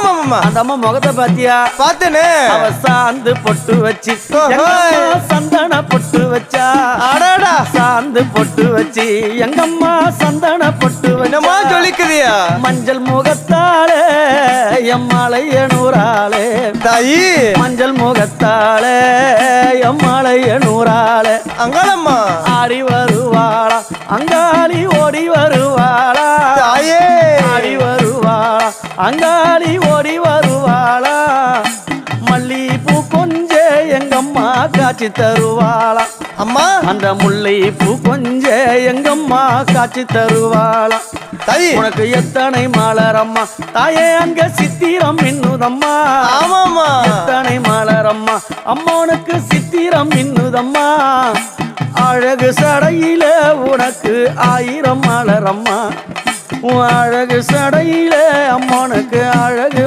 ஆமா அந்த அம்மா முகத்தை பாத்தியா? பாத்தேனே. அவ சாந்து பொட்டு வச்சு சந்தன பொட்டு வச்சா. அடடா சாந்து பொட்டு வச்சு எங்கம்மா சந்தன பொட்டு என்னமா சொல்லிக்குதியா? மஞ்சள் முகத்தாலே எம்மாளைய நூறாளே தாயி. மஞ்சள் முகத்தாலே எம்மாளைய நூறாளே அங்காளம்மா ஆடி வருவாளா அங்காளி ஓடி வருவாளா. தாயே ஆடி வருவாளா அங்காளி ஓடி வருவாளா. மல்லிப்பூ கொஞ்ச எங்கம்மா காட்சி தருவாளா. அம்மா அந்த முல்லை பூ கொஞ்ச எங்கம்மா காட்சி தருவாளா. தாயி உனக்கு எத்தனை மலரம்மா தாயே அங்க சித்திரம் இன்னுதம்மா. ஆமாமா எத்தனை மலரம்மா அம்மனுக்கு சித்திரம் இன்னுதம்மா. அழகு சடையில உனக்கு 1000 மலரம்மா. உன் அழகு சடையில அம்மனுக்கு அழகு